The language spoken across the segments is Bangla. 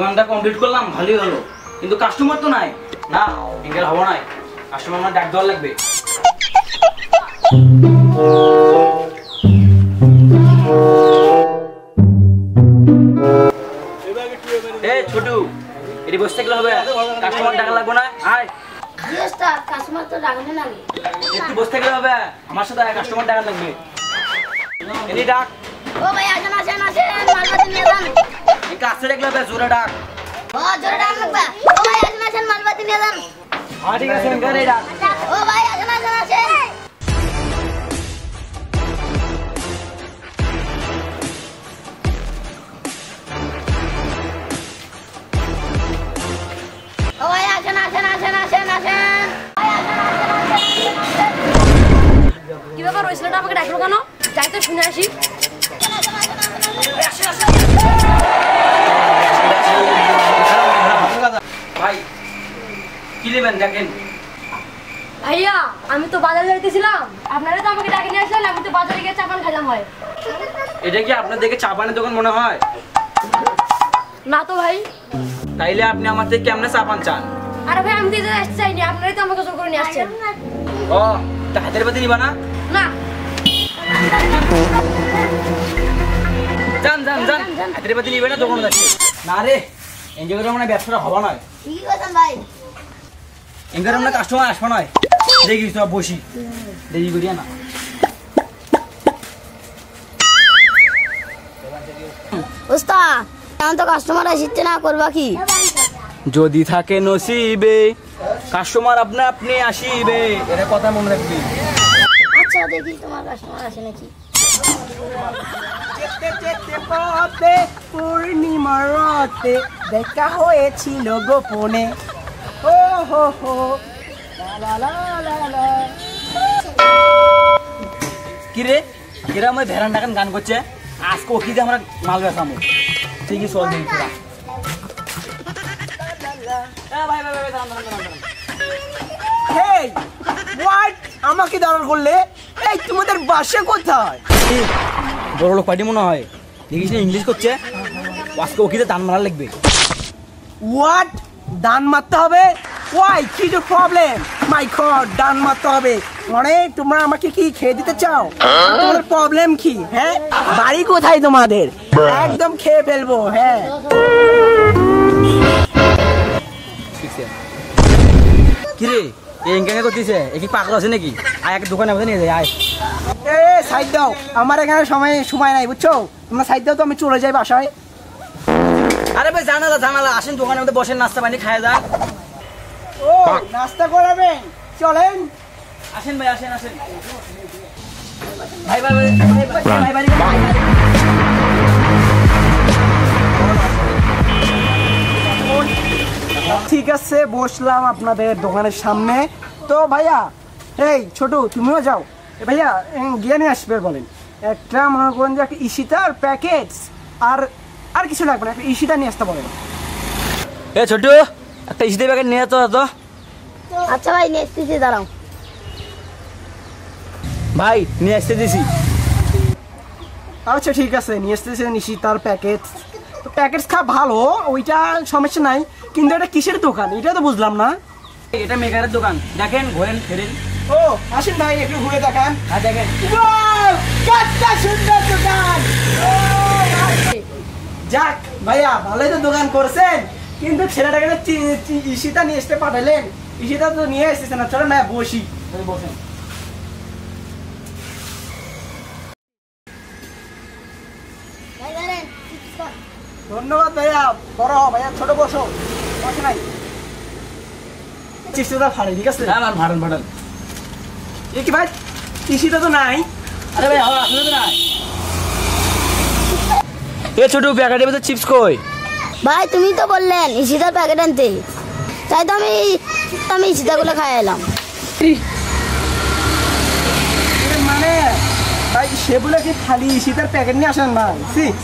দোকানটা কমপ্লিট করলাম, ভালোই হলো, কিন্তু কাস্টমার তো নাই। না এঙ্গেল হবো না, কাস্টমার আমার ডাক দেওয়া লাগবে। এই ছোটু, এটি বসে থাকলে হবে, কাস্টমার ডাকা লাগবে না। আয় কাস্টমার তো ডাকবে না, একটু বসে থাকলে হবে, আমার সাথে কাস্টমার ডাকা লাগবে। এটি ডাক। ও ভাই আসেন আসেন আসেন, মালবাতি নিয়ে যান। একটু আস্তে দেখলে হবে, জোরে ডাক। ও জোরে ডাক লাগবে। ও ভাই আসেন আসেন, মালবাতি নিয়ে যান। হ্যাঁ ঠিক আছে, এঙ্গেল ডাক। ও ভাই আসেন আসেন আসেন। ও ভাই আসেন আসেন আসেন আসেন আসেন। কি ব্যাপার, ওই ছেলেটা আমাকে ডাকলো কেন? যাই তো শুনে আসি। ভাই কি নেবেন দেখেন। ভাইয়া আমি তো বাজারে যাইতেছিলাম, আপনারা তো আমাকে ডাকে নিয়ে আসলেন, আমি তো বাজারে গিয়ে চা পান খাইলাম। হয় এটা কি আপনার দেখে চা পানের দোকান মনে হয়? না তো ভাই। তাইলে আপনি আমার থেকে কেমনে চা পান চান? আরে ভাই আমি তো এদের আসতে চাইনি, আপনারাই তো আমাকে জোর করে নিয়ে আসছেন। ও তা হাতের পাতি নিবা না? না যান যান যান, হাতের পাতি নিবে না দোকানে যাচ্ছে। না রে, এনজয় করে মানে ব্যবসাটা হবা নয়। কি করছেন ভাই? এনজয় আমরা কাস্টমার আসবা নয়। দেখি সব বসি, দেরি করিয়া না। ওস্তাদ এখন তো কাস্টমার আসছে না, করবা কি? যদি থাকে নসিবে কাস্টমার আপনি আপনি আসিবে, এটা কথা মনে রাখবি। আচ্ছা দেখি তোমার কাস্টমার আসে নাকি। যেতে যেতে পথে পূর্ণিমার রাতে দেখা হয়েছিল গোপনে। ও হো হো লা লা লা লা। কি রে, এরা আমার ভেড়ান ডাকান গান করছে, আজকে ওকি দিয়ে আমরা মাল বেচামো। ঠিকই চল দিন পুরা। ভাই ভাই ভাই, দাঁড়ান দাঁড়ান দাঁড়ান। হেই হোয়াট, আমাকে দাঁড়ান করলে? এই তোমাদের বাসা কোথায়? বড় লোক পার্টি মনে হয়, দেখিস না ইংলিশ করছে, আজকে ওকিতে দান মারা লাগবে। হোয়াট, দান মারতে হবে? ওয়াই, কি যে প্রবলেম? মাই গড, দান মারতে হবে মানে তোমরা আমাকে কি খেয়ে দিতে চাও? তোমাদের প্রবলেম কি? হ্যাঁ, বাড়ি কোথায় তোমাদের? একদম খেয়ে ফেলবো। হ্যাঁ কিরে এই এঙ্গেঙ্গে করতেছে, এ কি পাগল আছে নাকি? আয় এক দোকানে আমাদের নিয়ে যাই। আয় এ সাইড দাও, আমার এখানে সময় নাই বুঝছো, তোমরা সাইড দাও তো আমি চলে যাই বাসায়। আরে ভাই জানালা জানালা, আসেন দোকানে আমাদের বসেন, নাস্তা পানি খায় যান। ও নাস্তা করাবেন, চলেন। আসেন ভাই, আসেন আসেন ভাই ভাই ভাই ভাই ভাই ভাই। ঠিক আছে, বসলাম আপনাদের দোকানের সামনে। তো ভাইয়া, এই ছোট তুমিও যাও। ভাইয়া গিয়ে নিয়ে আসবে বলেন, একটা মনে করেন যে একটা ইশিতার প্যাকেটস, আর কিছু লাগবে না, একটা ইশিতা নিয়ে আসতে বলেন। এ ছোটু, একটা ইস্তি প্যাকেট নিয়ে তো তো। আচ্ছা ভাই নিয়ে এসতেছি, দাঁড়াও। ভাই নিয়ে আসতে দিছি। আচ্ছা ঠিক আছে, নিয়ে আসতেছেন ইশিতার প্যাকেটস। প্যাকেটস খা ভালো, ওইটা সমস্যা নাই, কিন্তু এটা কিসের দোকান এটা তো বুঝলাম না। এটা মেকারের দোকান, দেখেন ঘোরেন ফেরেন। ও আসেন ভাই, একটু ঘুরে দেখান। হ্যাঁ দেখেন। ওয়াও, কত সুন্দর দোকান। যাক ভাইয়া, ভালোই তো দোকান করছেন, কিন্তু ছেলেটাকে ইশিতা নিয়ে আসতে পাঠালেন, ইশিতা তো নিয়ে এসেছে না। চলো না বসি। বসেন। ভাই ধরেন। ধন্যবাদ ভাইয়া, বড় ভাইয়া, ছোট বসো, বসে নাই চিপসটা ফাড়ে। ঠিক আছে, হ্যাঁ ভাড়ান ভাড়ান। এ কি ভাই, ইশিতা তো নাই? আরে ভাই আমার আসলে তো নাই। এ ছোটু, প্যাকেটের মধ্যে চিপস কই? ভাই তুমি তো বললেন ইশিতার প্যাকেট আনতে, তাই তো আমি ইশিতাগুলো খাই এলাম। মানে ভাই সেগুলো কি খালি ইশিতার প্যাকেট নিয়ে আসেন ভাই?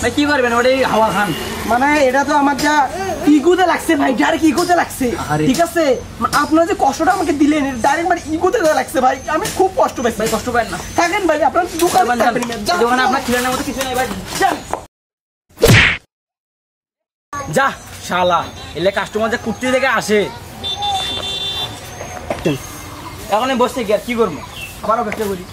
ভাই কি করবেন, ওটাই হাওয়া খান। মানে এটা তো আমার যা ইগোতে লাগছে ভাই, ডাইরেক্ট ইগোতে লাগছে। ঠিক আছে, আপনারা যে কষ্টটা আমাকে দিলেন, ডাইরেক্ট মানে ইগোতে লাগছে ভাই, আমি খুব কষ্ট পাইছি ভাই কষ্ট পাবেন না, থাকেন ভাই, আপনার দোকানে থাকবেন। দোকানে আপনার খিলানোর মতো কিছু নেই ভাই, যা শালা এলে কাস্টমার যে কুর্তি থেকে আসে। এখন আমি বসে গিয়ে কি করবো, আবারও ব্যবসা করি।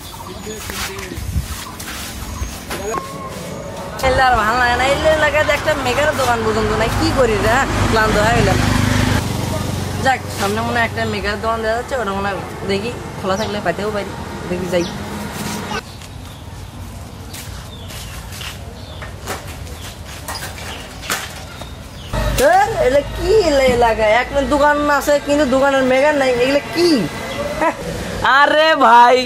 আর ভালো লাগে না, এলে এলাকায় একটা মেকারের দোকান পর্যন্ত নাই, কি করি রে, ক্লান্ত হয়ে গেলাম। যাক, সামনে মনে হয় একটা মেকারের দোকান দেওয়া যাচ্ছে, ওটা মনে হয় দেখি খোলা থাকলে পাইতেও পারি, দেখি যাই। এগুলো কি এলাকায় একটা দোকান আছে কিন্তু দোকানের মেকার নাই, এগুলো কি? আরে ভাই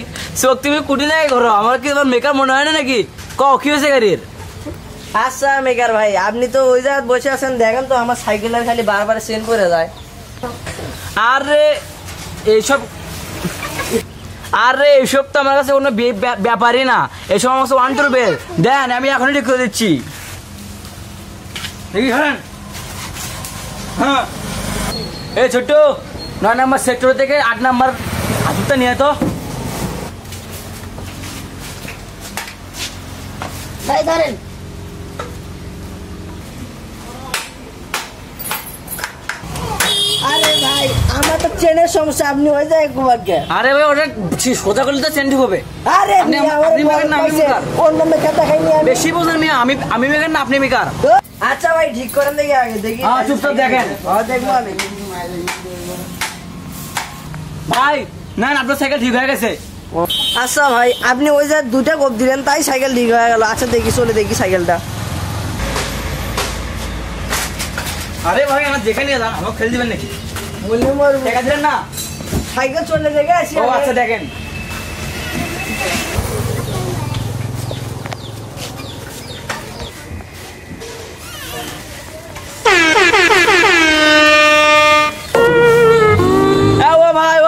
চোখ তুমি কুটি নাই করো, আমার কি তোমার মেকার মনে হয় না নাকি? কি হয়েছে গাড়ির? আচ্ছা মেকার ভাই, আপনি তো ওই জায়গায় বসে আছেন, দেখেন তো আমার সাইকেলের খালি বারবার চেন করে যায়। আরে এইসব তো আমার কাছে কোনো ব্যাপারই না, এসব আমার কাছে ওয়ান টু বেল দেন, আমি এখনই ঠিক করে দিচ্ছি। দেখি হ্যাঁ এই ছোট্ট 9 নম্বর সেক্টর থেকে 8 নম্বর হাতুরটা নিয়ে তো। ভাই ধরেন। আরে ভাই আমার তো চেনের সমস্যা, আপনি ওই জায়গায় ঘুমাকে। আরে ভাই ওটা সোজা করলে তো চেন ঠিক হবে। আরে আপনি মেকার না, আমি মেকার। অন্য মেকার দেখাইনি আমি। বেশি বোঝেন মিয়া, আমি মেকার না, আপনি মেকার। আচ্ছা ভাই ঠিক করেন দেখি আগে, দেখি। হ্যাঁ চুপচাপ দেখেন। হ্যাঁ দেখবো আমি। ভাই না আপনার সাইকেল ঠিক হয়ে গেছে। আচ্ছা ভাই আপনি ওই জায়গায় 2টা কোপ দিলেন তাই সাইকেল ঠিক হয়ে গেল। আচ্ছা দেখি চলে দেখি সাইকেলটা। আরে ভাই আমার দেখে নিয়ে যান, আমাকে খেলে দিবেন নাকি? বললে মোর দেখা দিলেন না? সাইকেল চলে দেখে আসি। ও আচ্ছা দেখেন।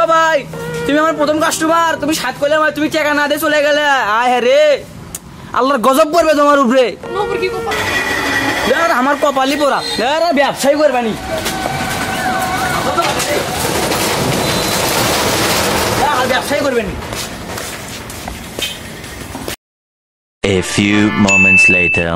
ও ভাই তুমি আমার প্রথম কাস্টমার, তুমি 7 করলে তুমি টাকা না দিয়ে চলে গেলে। আয় হ্যাঁ রে, আল্লাহর গজব করবে তোমার উপরে। আমার কপালি পোড়া, ব্যবসায়ী করবানি, ব্যবসায়ী করবেনি। A few moments later.